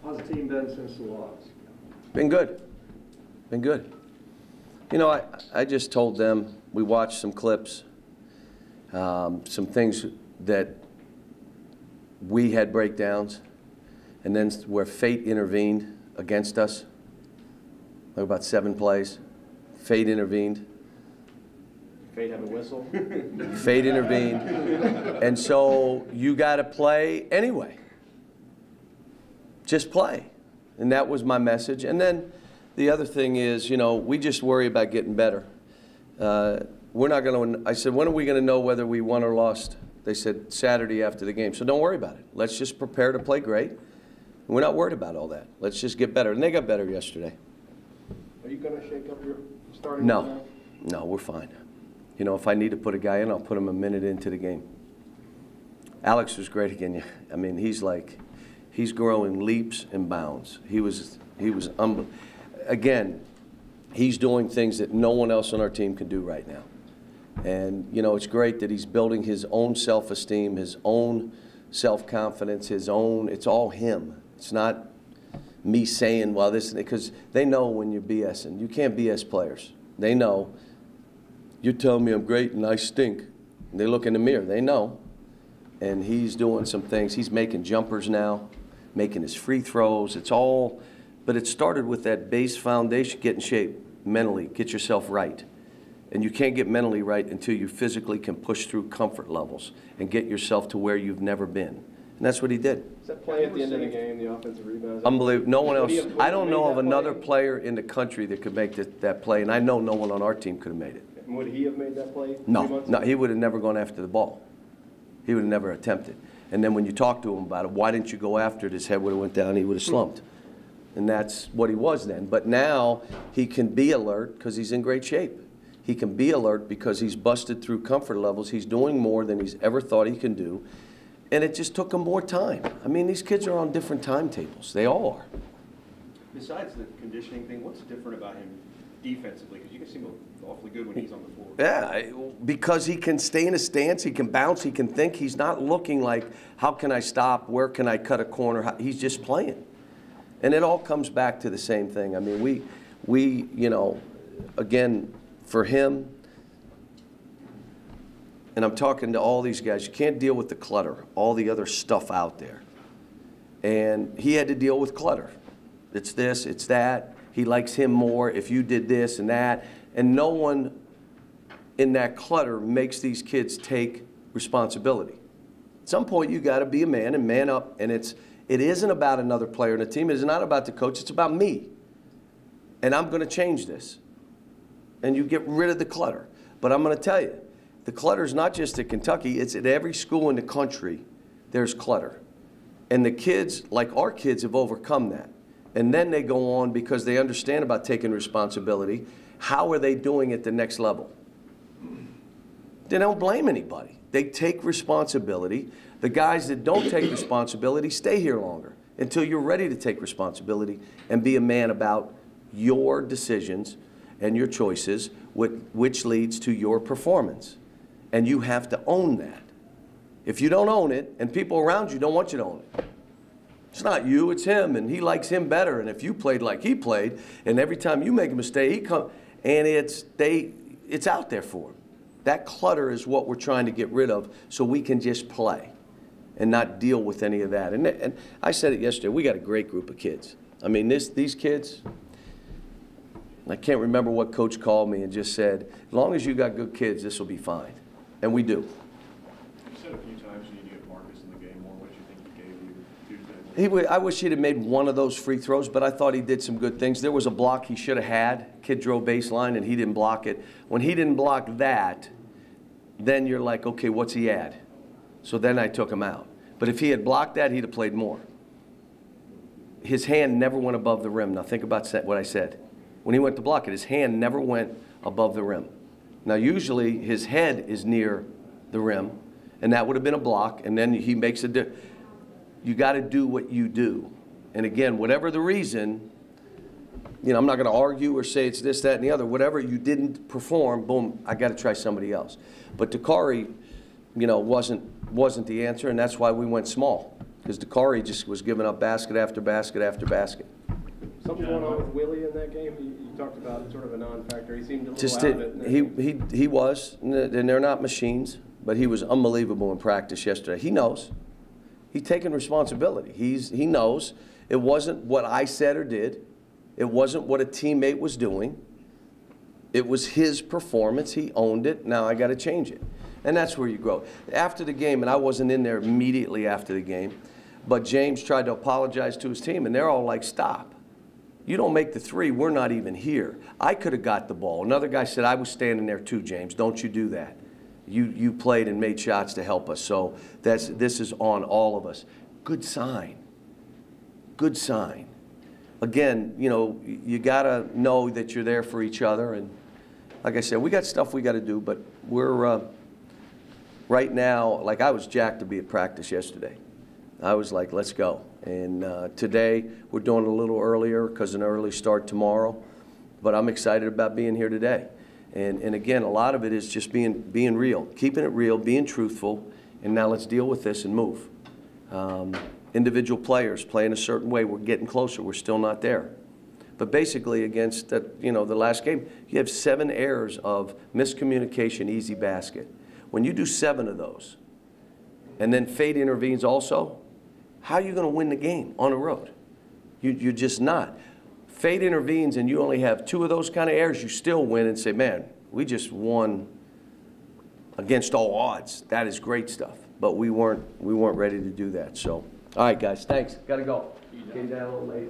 How's the team been since the loss? Been good. Been good. You know, I just told them, we watched some clips, some things that we had breakdowns, and then where fate intervened against us, like about 7 plays. Fate intervened. Fate have a whistle? Fate intervened. And so you got to play anyway. Just play. And that was my message. And then the other thing is, you know, we just worry about getting better. We're not going to, I said, when are we going to know whether we won or lost? They said Saturday after the game. So don't worry about it. Let's just prepare to play great. We're not worried about all that. Let's just get better. And they got better yesterday. Are you going to shake up your starting lineup? No, we're fine. You know, if I need to put a guy in, I'll put him a minute into the game. Alex was great again. I mean, he's growing leaps and bounds. He was again, he's doing things that no one else on our team can do right now. And, you know, it's great that he's building his own self-esteem, his own self-confidence, it's all him. It's not me saying, well, this, because they know when you're BSing. You can't BS players. They know. You're telling me I'm great and I stink. And they look in the mirror. They know. And he's doing some things. He's making jumpers now, making his free throws. It's all, but it started with that base foundation. Get in shape mentally. Get yourself right. And you can't get mentally right until you physically can push through comfort levels and get yourself to where you've never been. And that's what he did. Is that play at the end of the game, the offensive rebounds? Unbelievable. No one else. I don't know of another player in the country that could make that play, and I know no one on our team could have made it. And would he have made that play? No, he would have never gone after the ball. He would have never attempted. And then when you talk to him about it, why didn't you go after it? His head would have went down. He would have slumped. And that's what he was then. But now he can be alert because he's in great shape. He can be alert because he's busted through comfort levels. He's doing more than he's ever thought he can do. And it just took him more time. I mean, these kids are on different timetables. They all are. Besides the conditioning thing, what's different about him defensively? Because you can seem awfully good when he's on the floor. Yeah, because he can stay in a stance, he can bounce, he can think. He's not looking like, how can I stop, where can I cut a corner? He's just playing. And it all comes back to the same thing. I mean, we you know, again, for him, and I'm talking to all these guys, you can't deal with the clutter, all the other stuff out there. And he had to deal with clutter. It's this, it's that. He likes him more if you did this and that. And no one in that clutter makes these kids take responsibility. At some point, you got to be a man and man up. And it isn't about another player in the team. It is not about the coach. It's about me. And I'm going to change this. And you get rid of the clutter. But I'm going to tell you, the clutter is not just at Kentucky. It's at every school in the country. There's clutter. And the kids, like our kids, have overcome that. And then they go on because they understand about taking responsibility. How are they doing at the next level? They don't blame anybody. They take responsibility. The guys that don't take responsibility stay here longer until you're ready to take responsibility and be a man about your decisions and your choices, which leads to your performance. And you have to own that. If you don't own it, and people around you don't want you to own it, it's not you, it's him, and he likes him better. And if you played like he played, and every time you make a mistake, he comes, and it's out there for him. That clutter is what we're trying to get rid of so we can just play and not deal with any of that. And I said it yesterday, we got a great group of kids. I mean, these kids, I can't remember what coach called me and just said, as long as you got good kids, this will be fine. And we do. You said a few times you need to get Marcus in the game more. What do you think he gave you Tuesday? I wish he'd have made one of those free throws, but I thought he did some good things. There was a block he should have had. Kid drove baseline, and he didn't block it. When he didn't block that, then you're like, okay, what's he add? So then I took him out. But if he had blocked that, he'd have played more. His hand never went above the rim. Now think about what I said. When he went to block it, his hand never went above the rim. Now usually his head is near the rim, and that would have been a block, and then he makes you got to do what you do. And again, whatever the reason, you know, I'm not going to argue or say it's this, that, and the other. Whatever you didn't perform, boom, I got to try somebody else. But Dakari, you know, wasn't the answer, and that's why we went small. because Dakari just was giving up basket after basket after basket. Something going on with Willie in that game? You talked about sort of a non-factor. He seemed a little Just out of it. he was, and they're not machines, but he was unbelievable in practice yesterday. He knows. He's taking responsibility. He knows it wasn't what I said or did. It wasn't what a teammate was doing. It was his performance. He owned it. Now I got to change it. And that's where you grow. After the game, and I wasn't in there immediately after the game, but James tried to apologize to his team, and they're all like, stop. You don't make the three, we're not even here. I could have got the ball. Another guy said, I was standing there too, James. Don't you do that. You played and made shots to help us. So this is on all of us. Good sign. Good sign. Again, you know, you got to know that you're there for each other. And like I said, we got stuff we got to do, but we're right now, like I was jacked to be at practice yesterday. I was like, let's go. And today, we're doing it a little earlier because an early start tomorrow. But I'm excited about being here today. And again, a lot of it is just being real, keeping it real, being truthful, and now let's deal with this and move. Individual players playing a certain way, we're getting closer, we're still not there. But basically against the last game, you have 7 errors of miscommunication, easy basket. When you do 7 of those, and then fate intervenes also, how are you going to win the game on the road? You're just not. Fate intervenes and you only have 2 of those kind of errors, you still win and say, man, we just won against all odds. That is great stuff. But we weren't ready to do that. So, all right, guys, thanks. Got to go. Came down a little late.